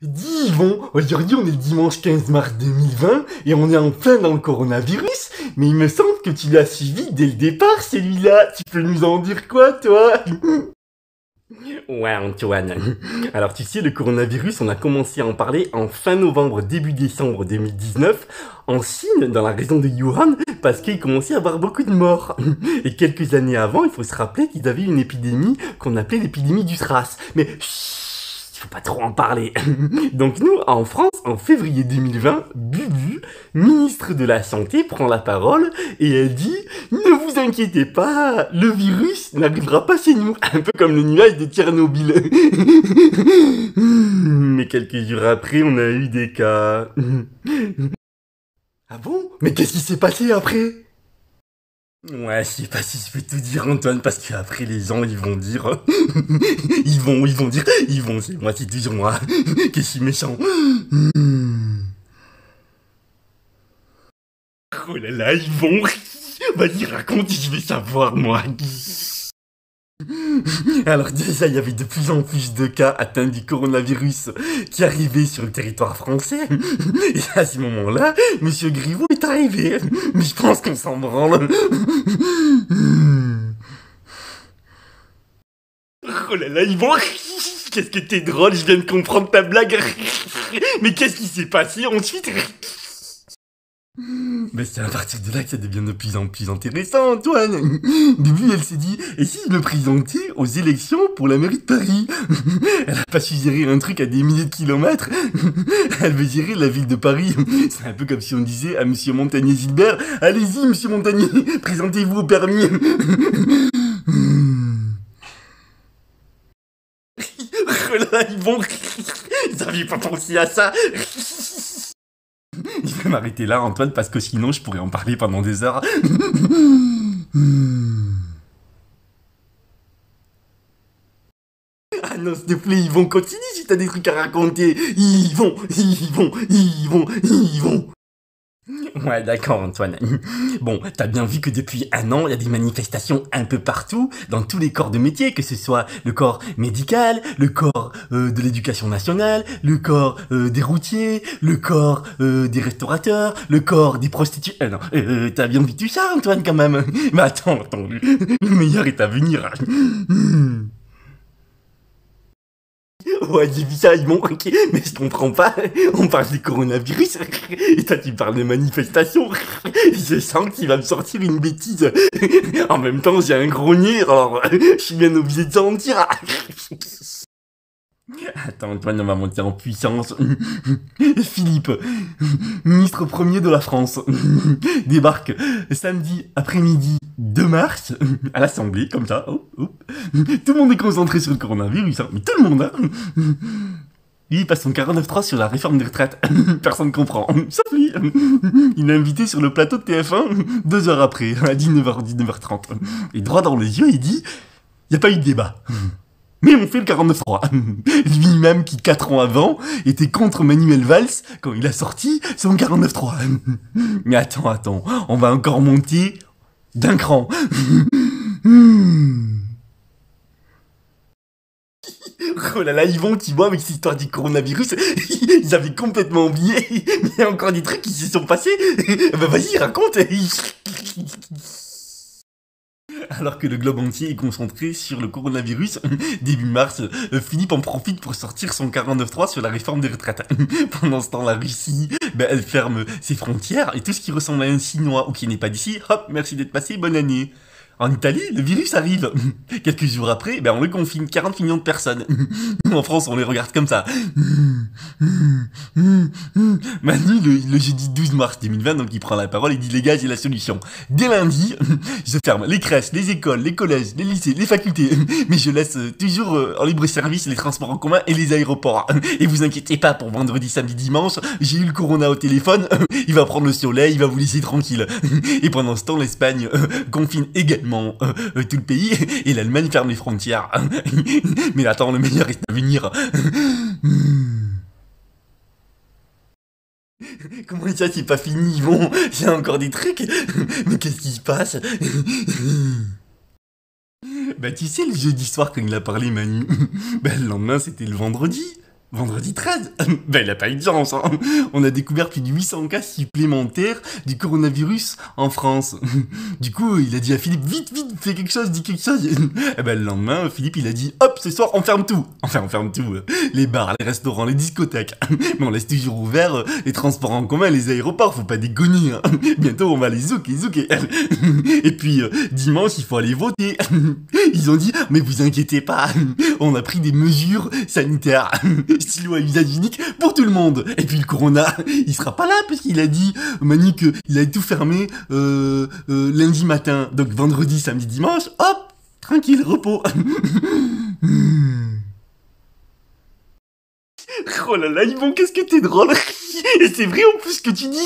Dis Yvon, aujourd'hui on est le dimanche 15 mars 2020 et on est en plein dans le coronavirus, mais il me semble que tu l'as suivi dès le départ celui-là. Tu peux nous en dire quoi toi? Ouais Antoine, alors tu sais le coronavirus on a commencé à en parler en fin novembre, début décembre 2019 en Chine, dans la région de Wuhan, parce qu'il commençait à y avoir beaucoup de morts. Et quelques années avant, il faut se rappeler qu'ils avaient une épidémie qu'on appelait l'épidémie du SRAS. Mais chut, il faut pas trop en parler. Donc nous, en France, en février 2020, Bubu, ministre de la Santé, prend la parole et elle dit « Ne vous inquiétez pas, le virus n'arrivera pas chez nous. » Un peu comme le nuage de Tchernobyl. Mais quelques jours après, on a eu des cas. Ah bon? Mais qu'est-ce qui s'est passé après? Ouais, je sais pas si je peux tout dire Antoine, parce qu'après les gens ils vont dire... ils vont, c'est toujours moi, que je suis méchant. Oh là là, ils vont... Vas-y raconte, je vais savoir moi. Alors déjà, il y avait de plus en plus de cas atteints du coronavirus qui arrivaient sur le territoire français. Et à ce moment-là, Monsieur Griveaux est arrivé. Mais je pense qu'on s'en branle. Oh là là, Yvon, qu'est-ce que t'es drôle, je viens de comprendre ta blague. Mais qu'est-ce qui s'est passé ensuite? Mais c'est à partir de là que ça devient de plus en plus intéressant, Antoine. Au début, elle s'est dit, et si je me présentais aux élections pour la mairie de Paris? Elle a pas su gérer un truc à des milliers de kilomètres. Elle veut gérer la ville de Paris. C'est un peu comme si on disait à Monsieur Montagnier-Gilbert, allez-y, Monsieur Montagnier, présentez-vous au permis. Oh là, ils vont... J'avais pas pensé à ça. Je vais m'arrêter là, Antoine, parce que sinon je pourrais en parler pendant des heures. Ah non, s'il te plaît, ils vont continuer si t'as des trucs à raconter. Ils vont. Ouais, d'accord, Antoine. Bon, t'as bien vu que depuis un an, il y a des manifestations un peu partout, dans tous les corps de métier, que ce soit le corps médical, le corps de l'éducation nationale, le corps des routiers, le corps des restaurateurs, le corps des prostituées. Non, t'as bien vu tout ça, Antoine, quand même. Mais attends, le meilleur est à venir. Ouais, j'ai vu ça, ils m'ont ok, mais je comprends pas. On parle du coronavirus, et toi tu parles de manifestations. Je sens qu'il va me sortir une bêtise. En même temps, j'ai un gros nez, alors je suis bien obligé de sentir. Attends, Antoine, on va monter en puissance. Philippe, ministre premier de la France, débarque samedi après-midi 2 mars à l'Assemblée, comme ça. Oh, oh. Tout le monde est concentré sur le coronavirus, hein. Mais tout le monde, hein. Il passe son 49.3 sur la réforme des retraites. Personne ne comprend. Sauf lui. Il est invité sur le plateau de TF1 2 heures après, à 19h, 19h30. Et droit dans les yeux, il dit « Il n'y a pas eu de débat. » Mais on fait le 49.3. Lui-même qui 4 ans avant était contre Manuel Valls quand il a sorti son 49.3. Mais attends, on va encore monter d'un cran. Oh là là, Yvon, tu vois, avec cette histoire du coronavirus, j'avais complètement oublié. Mais il y a encore des trucs qui se sont passés. Bah vas-y, raconte. Alors que le globe entier est concentré sur le coronavirus, début mars, Philippe en profite pour sortir son 49.3 sur la réforme des retraites. Pendant ce temps, la Russie, elle ferme ses frontières et tout ce qui ressemble à un Chinois ou qui n'est pas d'ici, hop, merci d'être passé, bonne année. En Italie, le virus arrive. Quelques jours après, on le confine, 40 millions de personnes. En France, on les regarde comme ça. Manu, le jeudi 12 mars 2020, donc il prend la parole et dit les gars, j'ai la solution. Dès lundi, je ferme les crèches, les écoles, les collèges, les lycées, les facultés. Mais je laisse toujours en libre service les transports en commun et les aéroports. Et vous inquiétez pas, pour vendredi, samedi, dimanche, j'ai eu le corona au téléphone. Il va prendre le soleil, il va vous laisser tranquille. Et pendant ce temps, l'Espagne confine également tout le pays et l'Allemagne ferme les frontières. Mais attends, le meilleur est à venir. Comment ça, c'est pas fini, Yvon? J'ai encore des trucs. Mais qu'est-ce qui se passe? Tu sais, le jeudi soir, quand il a parlé, Manu, le lendemain, c'était le vendredi. Vendredi 13? Ben, il a pas eu de chance, hein. On a découvert plus de 800 cas supplémentaires du coronavirus en France. Du coup, il a dit à Philippe, vite, vite, fais quelque chose, dis quelque chose. Et ben, le lendemain, Philippe, il a dit, hop, ce soir, on ferme tout. Enfin, on ferme tout. Les bars, les restaurants, les discothèques. Mais on laisse toujours ouvert les transports en commun, les aéroports, faut pas déconner, hein. Bientôt, on va les zouker. Et puis, dimanche, il faut aller voter. Ils ont dit, mais vous inquiétez pas, on a pris des mesures sanitaires. Stylo à usage unique pour tout le monde. Et puis le corona, il sera pas là parce qu'il a dit, Manu, qu'il allait tout fermer lundi matin. Donc vendredi, samedi, dimanche, hop, tranquille, repos. Oh là là, Yvon, qu'est-ce que t'es drôle. Et c'est vrai en plus ce que tu dis.